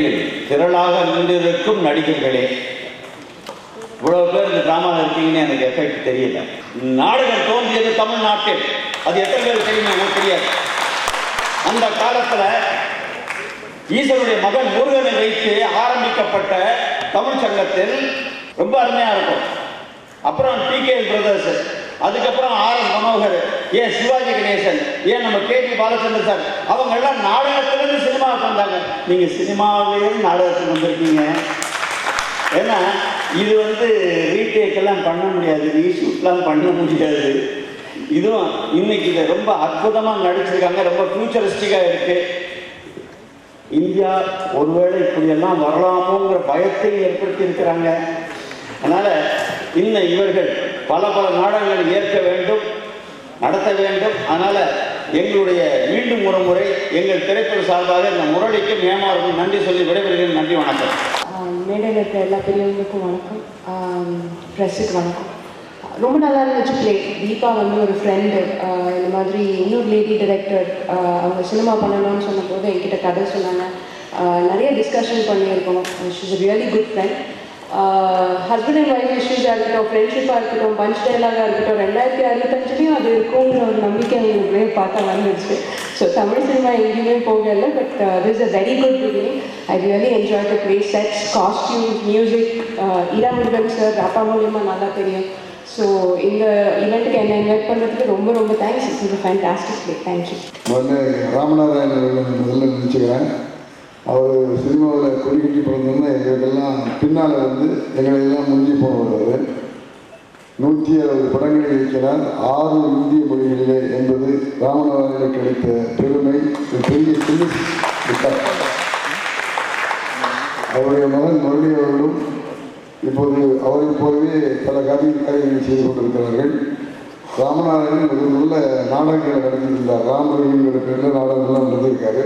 மேடையில் திரளாக நின்றிருக்கும் நடிகர்களே, இவ்வளவு பேர் இந்த டிராமாவில் இருக்கீங்கன்னு எனக்கு எஃபெக்ட் தெரியல. நாடகம் தோன்றியது தமிழ்நாட்டில், அது எத்தனை பேர் தெரியுமா? எனக்கு தெரியாது. அந்த காலத்தில் ஈஸ்வருடைய மகன் முருகனை வைத்து ஆரம்பிக்கப்பட்ட தமிழ் சங்கத்தில் ரொம்ப அருமையாக இருக்கும். அப்புறம் டிகே பிரதர்ஸ், அதுக்கப்புறம் ஆர்.எஸ். மனோகர், ஏன் சிவாஜி கணேசன், ஏன் நம்ம கே.பி. பாலச்சந்திர சார், அவங்க எல்லாம் நாடகத்திலிருந்து சினிமாவுக்கு வந்தாங்க. நீங்கள் சினிமாவிலேருந்து நாடகத்துக்கு வந்திருக்கீங்க. ஏன்னா இது ரீடேக்கெல்லாம் பண்ண முடியாது, ரீஷூட்லாம் பண்ண முடியாது. இதுவும் இன்னைக்கு இதை ரொம்ப அற்புதமாக நடிச்சிருக்காங்க, ரொம்ப ஃபியூச்சரிஸ்டிக்காக இருக்கு. இந்தியா ஒருவேளை இப்படியெல்லாம் வரலாமோங்கிற பயத்தை ஏற்படுத்தி இருக்கிறாங்க. அதனால் இன்னும் இவர்கள் பல நாடகங்களை ஏற்க வேண்டும், நடத்த வேண்டும். அதனால் எங்களுடைய மீண்டும் ஒரு முறை எங்கள் திரைப்பட சார்பாக இந்த முரளிக்கும் ஏமாறுக்கும் நன்றி சொல்லி விடைபெறுகிறேன். நன்றி, வணக்கம். மேடையில் இருக்கிற எல்லா பெரியவங்களுக்கும் வணக்கம், ப்ரெஸ்ஸுக்கு வணக்கம். ரொம்ப நல்லா இருந்துச்சு ப்ளே. தீபா ஒரு ஃப்ரெண்டு, இந்த மாதிரி இன்னொரு லேடி டைரக்டர் அவங்க சினிமா பண்ணணும்னு சொன்னபோது என்கிட்ட கதை சொன்னாங்க. நிறைய டிஸ்கஷன் பண்ணியிருக்கோம். She's a really good friend. Husband and wife இஷ்யூஸாக இருக்கட்டும், ஃப்ரெண்ட்ஷிப்பாக இருக்கட்டும், பஞ்ச் டைலாகாக இருக்கட்டும், 2065 அது இருக்குங்கிற ஒரு நம்பிக்கை அவங்களுக்குள்ளே பார்த்தா வந்துடுச்சு. ஸோ தமிழ் சினிமா எங்கேயுமே போகல, but this a very good beginning. I really enjoy the play, sets, costumes, music. Era Murugan sir அப்பா மூலியமாக நல்லா தெரியும். ஸோ இந்த ஈவெண்ட்டுக்கு என்னை இன்வைட் பண்ணுறதுக்கு ரொம்ப ரொம்ப thanks. It's is fantastic play. Thank you. Ramanarayanan முதல்ல நினச்சிக்கிறேன். அவர் சினிமாவில் கொடிக்கட்டி பிறந்தோம்னா எங்களுக்கெல்லாம் பின்னால் எங்களையெல்லாம் முந்தி போனவர். 160 படங்களை இருக்கிறார், 6 இந்திய மொழிகளிலே என்பது ராமநாராயணனுக்கு கிடைத்த பெருமை. பெரிய அவருடைய மகன் முரளி அவர்களும் இப்போது அவரை போலவே பல காரியங்களை செய்து கொண்டிருக்கிறார்கள். ராமநாராயணன் நல்ல நாடகங்களை நடத்தியிருந்தார். ராமலிங்கிற பேரில் நாடகங்கள்லாம் நடந்திருக்காரு.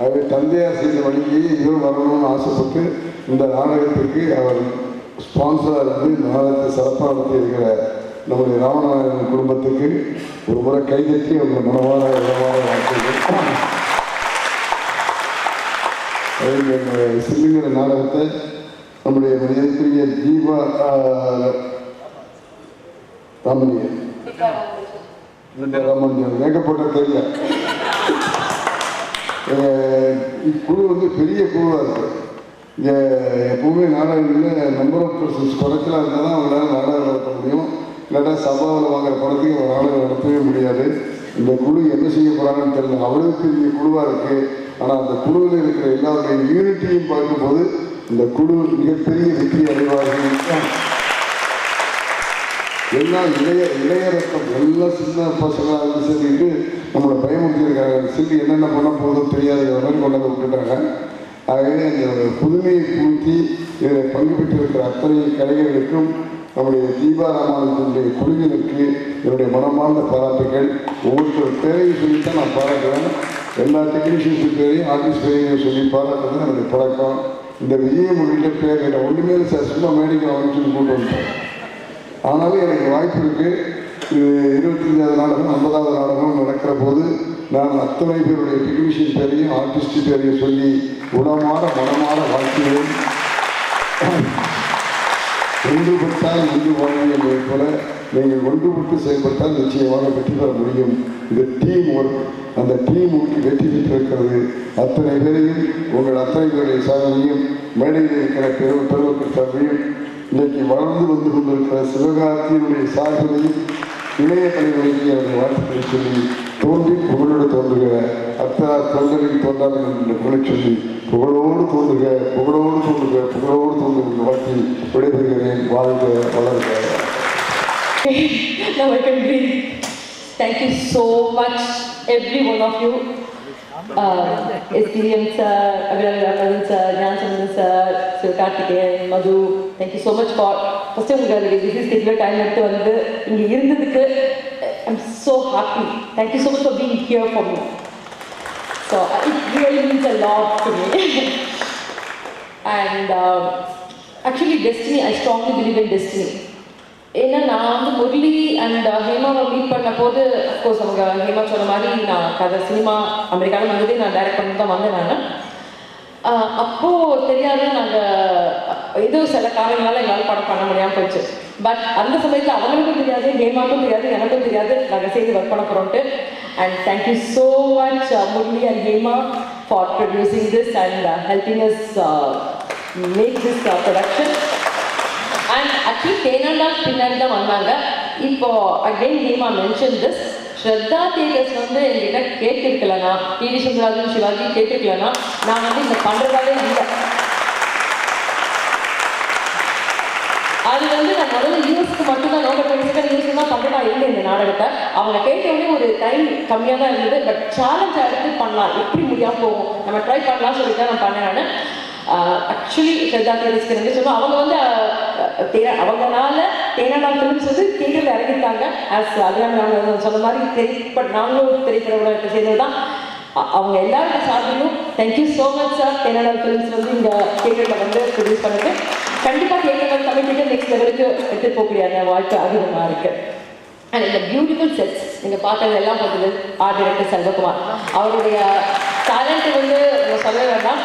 அது தந்தையார் செய்த வழிக்கு இவரும் வரணும்னு ஆசைப்பட்டு இந்த நாடகத்திற்கு அவர் ஸ்பான்சராக இருந்து நாடகத்தை சிறப்பாக நடத்தி இருக்கிற நம்முடைய ராமநாராயணன் குடும்பத்துக்கு ஒரு முறை கைதட்டி அவங்க மனமான வாழ்க்கைகள். சில்லுங்கிற நாடகத்தை நம்முடைய மனிதத்துக்குரிய தீபா ராமலியன் மேக்கப்பட்ட தெரியல. குழு பெரிய குழுவாக இருக்குது. இங்கே எப்பவுமே நாடகங்களில் நம்பர் ஆஃப் பர்சன்ஸ் குறைச்சலாக இருந்தால் தான் அவங்களால நாடகம் நடத்த முடியும். இல்லாட்டா சபாவில் வாங்குற படத்துக்கு ஒரு நாடகம் நடத்தவே முடியாது. இந்த குழு என்ன செய்ய போகிறாங்கன்னு தெரியல. அவ்வளவு பெரிய குழுவாக இருக்குது. ஆனால் அந்த குழுவில் இருக்கிற எல்லாருடைய யூனிட்டியும் பார்க்கும்போது இந்த குழு மிகப்பெரிய வெற்றி அடைவார்கள். எல்லாம் இளைய ரத்தம், எல்லாம் சின்ன பசங்களாக சொல்லிட்டு நம்மளை பயமுறுத்திருக்காங்க. சொல்லி என்னென்ன பண்ண போதும் தெரியாத மாதிரி கொண்டு வந்து விட்டுட்டாங்க. ஆகவே அந்த புதுமையை பூர்த்தி இதில் பங்கு பெற்றிருக்கிற அத்தனை கலைஞர்களுக்கும் நம்முடைய தீபா ராமானுஜனுடைய குழுவினருக்கு என்னுடைய மனமார்ந்த பாராட்டுகள். ஒவ்வொருத்தர் பேரையும் சொல்லித்தான் நான் பாராட்டுவேன். எல்லா டெக்னீஷியன்ஸும் பேரையும் ஆர்டிஸ்ட் பேரையும் சொல்லி பாராட்டுறது என்னுடைய பழக்கம். இந்த விஜயமுறையில் பேர் கேட்ட ஒன்றுமே சார் சும்மா மேடிக்கை அமைச்சுன்னு கூட்டு வந்துட்டேன். ஆனாலும் எனக்கு வாய்ப்பு இருக்குது. 25வது நாடகம் 50வது நாடகம் நடக்கிற போது நான் அத்தனை பேருடைய டெக்னீஷியன் பேரையும் ஆர்டிஸ்ட் பேரையும் சொல்லி குணமான மனமான வாழ்க்கையும் ஒன்றுபட்டால் ஒன்று வாழ்க்கை என்பதை போல நீங்கள் ஒன்றுபட்டு செயல்பட்டால் நிச்சயமாக வெற்றி பெற முடியும். இது டீம் ஒர்க். அந்த டீம் ஒர்க் வெற்றி பெற்றிருக்கிறது. அத்தனை பேரையும் உங்கள் அத்தனை பேருடைய சாதனையும் மேடையில் இருக்கிற பெருமக்கள் சார்பையும் இன்றைக்கு வளர்ந்து வந்து கொண்டிருக்கிற சிவகார்த்தியினுடைய சாதனையும் இளைய தலைவருக்கு என்னுடைய வாழ்த்துக்களை சொல்லி தோன்றி புகழோடு தோன்றுகிற அத்தனை தொண்டரில் தோன்றார்கள் என்ற புகழை சொல்லி புகழோடு தோன்றுக புகழோடு தோன்றுக புகழோடு தோன்றுகிற வாழ்க்கை விடைபெறுகிறேன். வாழ்க வளர்க. Thank you so much, every one of you. SDM sir, Abhiramanan sir, Jnanasandan sir, Sivakarthikeyan, Madhu. Thank you so much for first time this is particular time எடுத்து வந்து இங்க இருந்ததுக்கு I'm so happy. Thank you so much for being here for me. So it really means a lot to me. And actually destiny, I strongly believe in destiny. ஏன்னா நான் வந்து Murali and ஹேமாவை meet பண்ண போது of course அவங்க ஹேமா சொன்ன மாதிரி நான் கதை சினிமா அமெரிக்காவில் வந்ததே நான் டைரக்ட் பண்ணி தான் வந்தேன். நான் அப்போது தெரியாது, நாங்கள் ஏதோ சில காரணங்களால் எங்களால் படம் பண்ண முடியாமல் போயிடுச்சு. பட் அந்த சமயத்தில் அவங்களுக்கும் தெரியாது, ஹேமாக்கும் தெரியாது, எனக்கும் தெரியாது நாங்கள் சேர்ந்து ஒர்க் பண்ண போகிறோன்ட்டு. And thank you so much Murali and Hema for producing this and helping us make this production. And actually Thenandal பின்னாடி தான் வந்தாங்க. இப்போ again Hema mention this, Shraddha Tejas வந்து என்கிட்ட கேட்டிருக்கலன்னா, டிவி சுந்தராஜன் சிவாஜி கேட்டிருக்கலன்னா நான் வந்து இங்கே பண்ணுறதாவே இல்லை. அது வந்து நான் முதல்ல யூஎஸ்க்கு மட்டும்தான் நோட் பண்ணிட்டு யூஎஸ்க்கு தான் பண்ணுறதா இல்லை இந்த நாடகத்தை. அவங்க கேட்டவுடனே ஒரு டைம் கம்மியாக தான் இருந்தது, பட் சேலஞ்சாக எடுத்து பண்ணலாம், எப்படி முடியாமல் போகும், நம்ம ட்ரை பண்ணலாம் சொல்லிட்டு தான் நான் பண்ணேன். நான் ஆக்சுவலி ஸ்ரத்தா தேஜஸ்க்கு வந்து சொன்னோம், அவங்க வந்து அவங்கனால தேனாண்டால் ஃபிலிம்ஸ் வந்து தியேட்டரில் இறங்கிட்டாங்க. அதெல்லாம் நாங்கள் சொன்ன மாதிரி நாங்களும் திரைப்பட உலகத்தை சேர்ந்தது தான். அவங்க எல்லாரோட சார்பிலும் thank you so much sir. தேனாண்டால் films வந்து இங்கே தியேட்டரில் வந்து ப்ரொடியூஸ் பண்ணுறது கண்டிப்பாக தியேட்டரில் தமிழ் தியேட்டர் நெக்ஸ்ட் லெவலுக்கு எடுத்துகிட்டு போகக்கூடிய அந்த வாய்ப்பு அதிகமாக இருக்குது. அண்ட் இந்த பியூட்டிஃபுல் செட்ஸ் நீங்கள் பார்த்தது எல்லாம் பார்த்தது ஆர்ட் டைரக்டர் செல்வகுமார். அவருடைய டேலண்ட் வந்து சொல்லவே வேண்டாம்.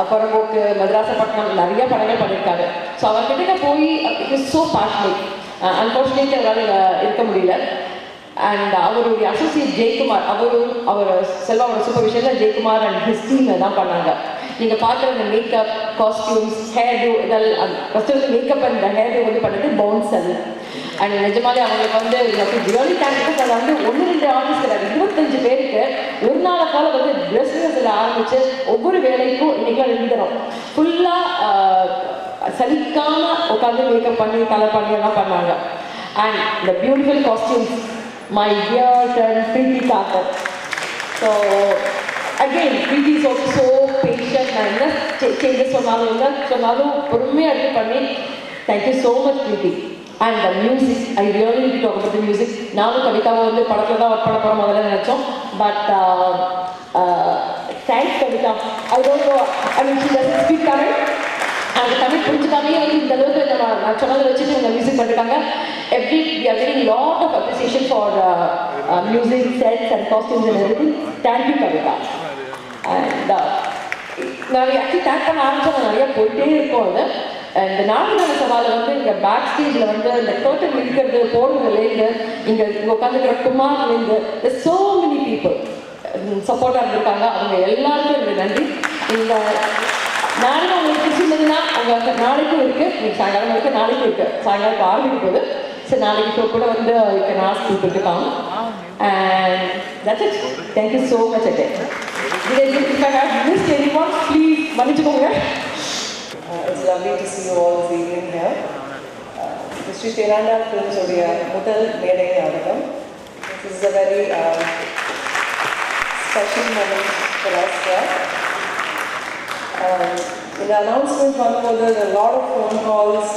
புறம்போக்கு, மதராசப்பட்டினம் நிறைய படங்கள் பண்ணியிருக்காங்க. ஸோ அவர்கிட்ட போய் it is so passionate. Unfortunately அவரால் இருக்க முடியல. அண்ட் அவருடைய அசோசியேட் ஜெயக்குமார், அவர் செல்வாவோட சூப்பர்விஷனில் ஜெயக்குமார் அண்ட் ஹிஸ் டீம் தான் பண்ணாங்க. நீங்கள் பார்க்குற இந்த மேக்கப், காஸ்டியூம்ஸ், ஹேர் டூ, இதெல்லாம் ஃபஸ்ட்டு வந்து மேக்கப் அண்ட் ஹேர் டூ வந்து பண்ணது பவுன்ஸ் அது. அண்ட் நிஜமாலே அவங்களுக்கு வந்து ரியலி தேங்க்ஸ். அதில் வந்து 1-2 ஆர்டிஸ்ட் கிடையாது, 25 பேருக்கு ஒரு நாளை போல வந்து ட்ரெஸ் ரிஹர்சல் ஆரம்பித்து ஒவ்வொரு வேலைக்கும் இன்றைக்கி எழுதிடும். ஃபுல்லாக சலிக்காமல் உட்காந்து மேக்கப் பண்ணி கலர் பண்ணி எல்லாம் பண்ணாங்க. அண்ட் இந்த beautiful costumes my dear friend Preethi Thakkar. So again Preethi is also so patient. நான் என்ன சேஞ்சஸ் சொன்னாலும் என்ன சொன்னாலும் பொறுமையாக எடுத்து பண்ணி thank you so much Preethi. And the music, I really need to talk about the music. நானும் கவிதாவை வந்து படத்தில் தான் ஒர்க் பண்ண போகிறோம் முதல்ல நினச்சோம். But thanks Kavitha. I don't know, I mean she doesn't speak Tamil. அந்த தமிழ் புரிஞ்சுக்காமே வந்து இந்த அளவுக்கு நான் சொன்னதை வச்சுட்டு இந்த மியூசிக் பண்ணிருக்காங்க. We are getting lot of appreciation for music, sets and costumes and everything. Thank you Kavitha. And நான் ஆக்சுவலி தேங்க் பண்ண ஆரம்பிச்சா நிறையா போயிட்டே இருக்கோம். அது இந்த நாடக சவாலில் வந்து இங்கே பேக் ஸ்டேஜில் வந்து இந்த கர்டன் இருக்கிறது போடுறதுலேருந்து இங்கே உட்காந்துக்கிற குமார்லேருந்து ஸோ மெனி பீப்புள் சப்போர்ட்டாக இருந்திருக்காங்க. அவங்க எல்லாருக்கும் எனக்கு நன்றி. இந்த நாடகம் உங்களுக்கு பிடிச்சிருந்ததுன்னா அவங்க நாளைக்கும் இருக்குது, இன்னைக்கு சாயங்காலம் இருக்குது, நாளைக்கும் இருக்குது. சாயங்காலம் ஆரம்பிக்க போகுது. சரி, நாளைக்கு ஷோ கூட வந்து you can ask people to come. And that's it. Thank you so much again. If I have missed anyone, please மன்னிச்சுக்கோங்க. It's lovely to see you all this evening here. Sri Tenandal Films உடைய முதல் மேடை நாடகம். This is a very special moment for us here. இந்த announcement பண்ணும்போது a lot of phone calls,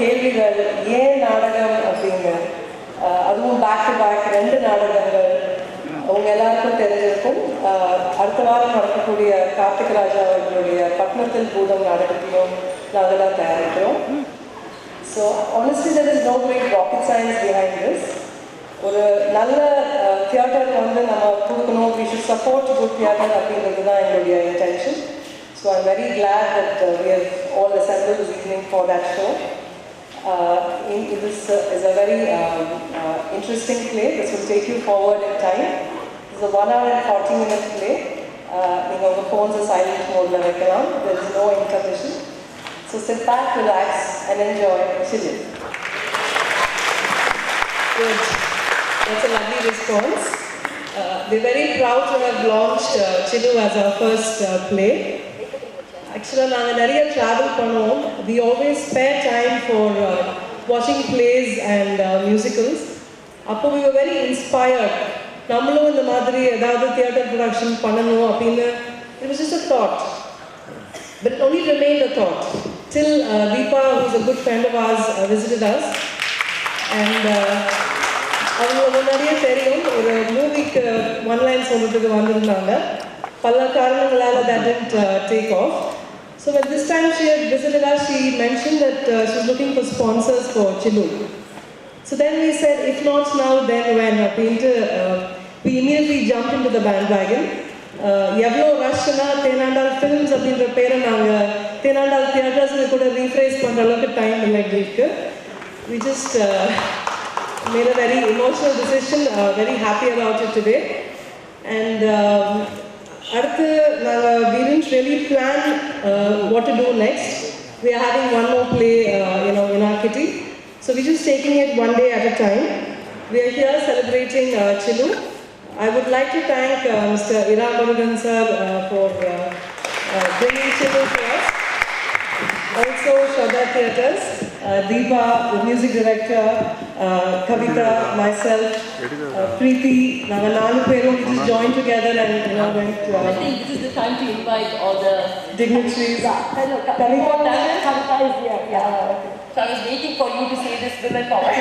கேள்விகள், ஏன் நாடகம் அப்படின்னு. அதுவும் பேக் டு பேக் 2 நாடகங்கள் அவங்க எல்லாருக்கும் தெரிஞ்சிருக்கும். அடுத்த வாரம் நடக்கக்கூடிய கார்த்திக் ராஜா அவர்களுடைய பட்னத்தில் பூதம் நாடகத்தையும் நாங்கள் தான் தயாரிக்கிறோம். So honestly there is no great rocket science behind this. ஒரு நல்ல தியேட்டர் வந்து நம்ம கொடுக்கணும், we should support good theatre அப்படிங்கிறது தான் எங்களுடைய intention. So I'm very glad that we have all assembled this evening for that show. This is a very interesting play. This will take you forward in time. This is a 1 hour and 40-minute play. You know, the phones are silent mode. There is no intermission. So sit back, relax, and enjoy Chillu. Good. That's a lovely response. We're very proud to have launched Chillu as our first play. Actually, நாங்கள் நிறைய travel பண்ணுவோம். We always spare time for watching plays and musicals. அப்போ we were very inspired. நம்மளும் இந்த மாதிரி ஏதாவது theatre production பண்ணணும் அப்படின்னு. It was just a thought. But it only remained a thought. Till Deepa, who is a good friend of ours, visited us. And அவங்களுக்கு முன்னாடியே தெரியும், ஒரு மூவிக்கு 1 line சொல்றதுக்கு வந்திருந்தாங்க. பல காரணங்களால் that didn't take off. So when this time she had visited us, she mentioned that she was looking for sponsors for Chillu. So then we said, if not now, then when? We immediately jumped into the bandwagon. எவ்வளோ ரஷ்னா தேனாண்டால் films அப்படின்ற பேரை நாங்கள் தேனாண்டால் தியேட்டர்ஸ்னு கூட ரீஃப்ரைஸ் பண்ணுற அளவுக்கு time இல்லை எங்களுக்கு. We just made a very emotional decision, very happy about it today. And அடுத்து நாங்கள் we didn't really plan what to do next. We are having one more play in our kitty. So we're just taking it one day at a time. We are here celebrating Chilu. I would like to thank Mr. Ira Murugan sir for bringing Chilu to us. Also Shraddha Theatres, Deepa, the music director, Kavita, myself, Preeti, we just joined together and went. I think this is the time to invite all the dignitaries. Hello, Kavita is here. Yeah. So I was waiting for you to say this women power.